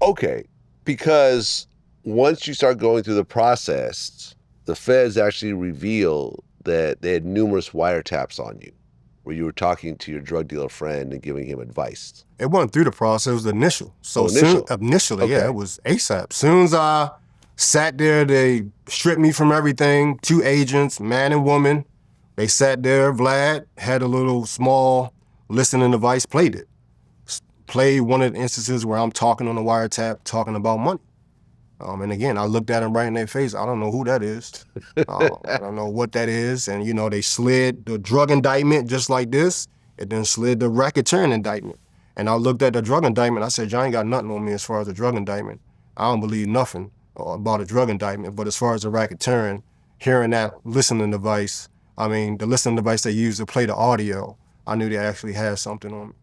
Okay, because once you start going through the process, the feds actually reveal that they had numerous wiretaps on you, where you were talking to your drug dealer friend and giving him advice. It wasn't through the process, it was initial. So Oh, initial. initially, Okay. yeah, it was ASAP. Soon as I sat there, they stripped me from everything. 2 agents, man and woman. They sat there, Vlad had a little small listening device, played it. Played one of the instances where I'm talking on the wiretap, talking about money. And again, I looked at him right in their face. I don't know who that is. I don't know what that is. And, they slid the drug indictment just like this, and then slid the racketeering indictment. And I looked at the drug indictment. I said, "Y'all ain't got nothing on me as far as the drug indictment. I don't believe nothing about a drug indictment. But as far as the racketeering, hearing that listening device, the listening device they used to play the audio, I knew they actually had something on me."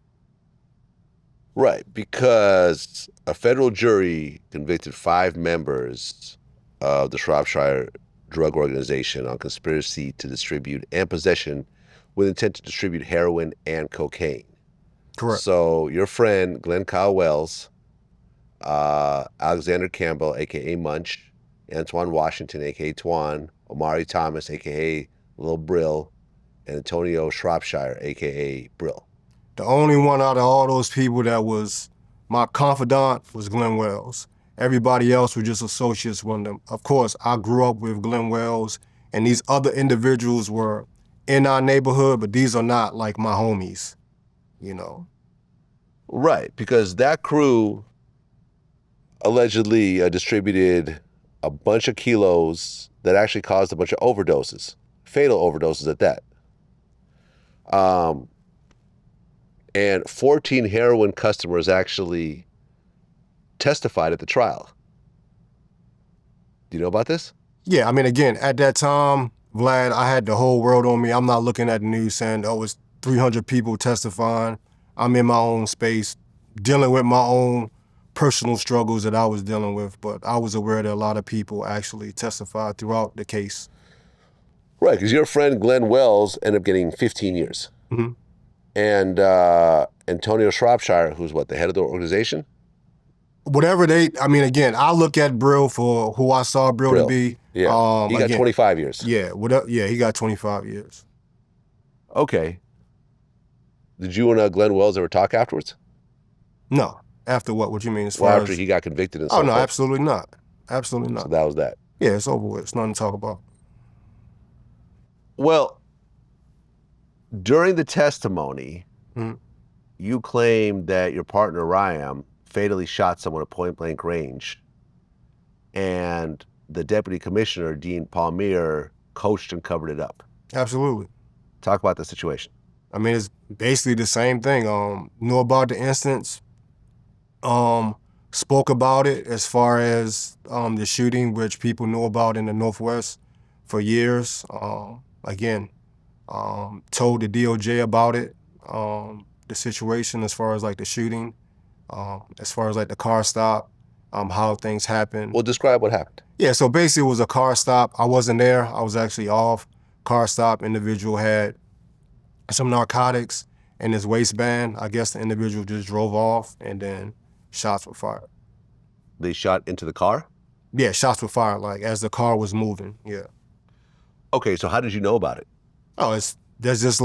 Right, because a federal jury convicted 5 members of the Shropshire drug organization on conspiracy to distribute and possession with intent to distribute heroin and cocaine. Correct. So your friend, Glenn Kyle Wells, Alexander Campbell, a.k.a. Munch, Antoine Washington, a.k.a. Twan, Omari Thomas, a.k.a. Lil Brill, and Antonio Shropshire, a.k.a. Brill. The only one out of all those people that was my confidant was Glenn Wells. Everybody else was just associates with them. Of course, I grew up with Glenn Wells, and these other individuals were in our neighborhood, but these are not like my homies, Right, because that crew allegedly distributed a bunch of kilos that actually caused a bunch of overdoses, fatal overdoses at that. And 14 heroin customers actually testified at the trial. Do you know about this? Yeah, again, at that time, Vlad, I had the whole world on me. I'm not looking at the news saying, "Oh, it's 300 people testifying." I'm in my own space, dealing with my own personal struggles that I was dealing with, but I was aware that a lot of people actually testified throughout the case. Right, because your friend Glenn Wells ended up getting 15 years. Mm-hmm. And Antonio Shropshire, who's the head of the organization? Whatever again, I look at Brill for who I saw Brill to be. Yeah, he got 25 years. Yeah, he got 25 years. Okay. Did you and Glenn Wells ever talk afterwards? No. After what? What you mean? After he got convicted and so forth? Oh, no, forth? absolutely not. Absolutely not. So that was that. Yeah, it's over with. It's nothing to talk about. Well, during the testimony, mm-hmm. you claimed that your partner, Ryan, fatally shot someone at point-blank range, and the deputy commissioner, Dean Palmier, coached and covered it up. Absolutely. Talk about the situation. It's basically the same thing. Knew about the instance, spoke about it as far as the shooting, which people knew about in the Northwest for years. Again, told the DOJ about it, the situation as far as the shooting, as far as the car stop, how things happened. Well, describe what happened. Yeah, so basically it was a car stop. I wasn't there. I was actually off. Car stop, individual had some narcotics in his waistband. I guess the individual just drove off, and then shots were fired. They shot into the car? Yeah, shots were fired, as the car was moving, yeah. Okay, so how did you know about it? Oh, there's just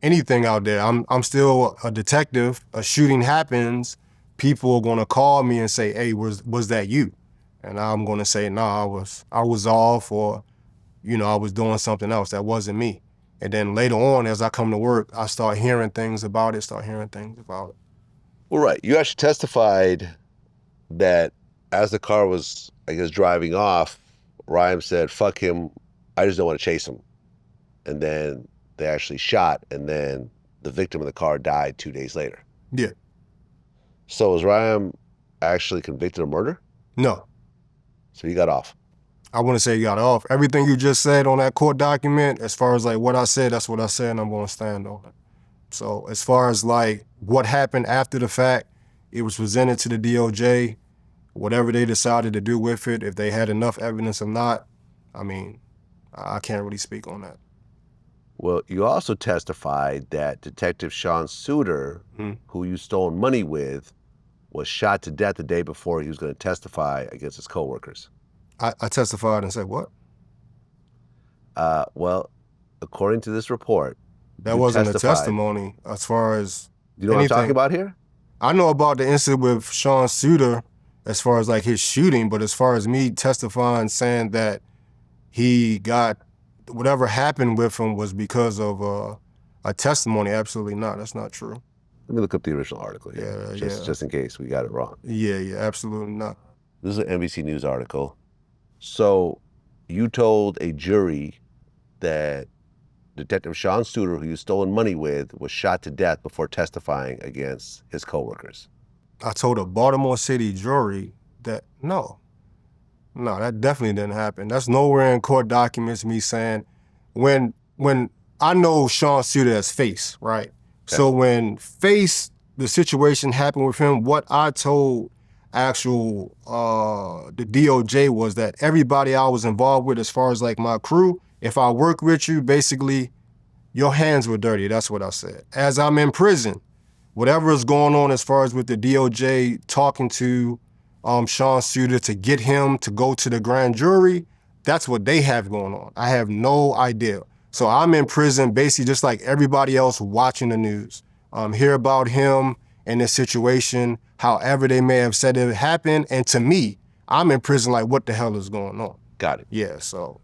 anything out there. I'm still a detective. A shooting happens, people are gonna call me and say, "Hey, was that you?" And I'm gonna say, "No, I was off, or I was doing something else. That wasn't me." And then later on, as I come to work, I start hearing things about it. Well, right. You actually testified that as the car was, I guess, driving off, Ryan said, "Fuck him. I just don't want to chase him." And then they actually shot, and then the victim of the car died 2 days later. Yeah. So was Ryan actually convicted of murder? No. So he got off? I wouldn't say he got off. Everything you just said on that court document, as far as what I said, that's what I said, and I'm going to stand on it. So as far as what happened after the fact, it was presented to the DOJ. Whatever they decided to do with it, if they had enough evidence or not, I can't really speak on that. Well, you also testified that Detective Sean Suter, who you stole money with, was shot to death the day before he was going to testify against his coworkers. I testified and said, what? Well, according to this report, That you wasn't a testified. testimony as far as You know what I'm talking anything. about here? I know about the incident with Sean Suter as far as like his shooting, but as far as me testifying saying that he got whatever happened with him was because of a testimony, absolutely not. That's not true. Let me look up the original article here, Yeah, just in case we got it wrong. Yeah, absolutely not. This is an NBC News article. So you told a jury that Detective Sean Suter, who you stolen money with, was shot to death before testifying against his coworkers. I told a Baltimore City jury that no, that definitely didn't happen. That's nowhere in court documents me saying when I know Sean Suter as Face, right? Okay. So when Face, the situation happened with him, what I told actual the DOJ was that everybody I was involved with as far as like my crew, if I work with you, basically your hands were dirty. That's what I said. As I'm in prison, whatever is going on as far as with the DOJ talking to Sean Suter to get him to go to the grand jury, that's what they have going on. I have no idea. So I'm in prison basically just like everybody else watching the news. Hear about him and this situation, however they may have said it happened. And to me, I'm in prison like, what the hell is going on? Got it. Yeah, so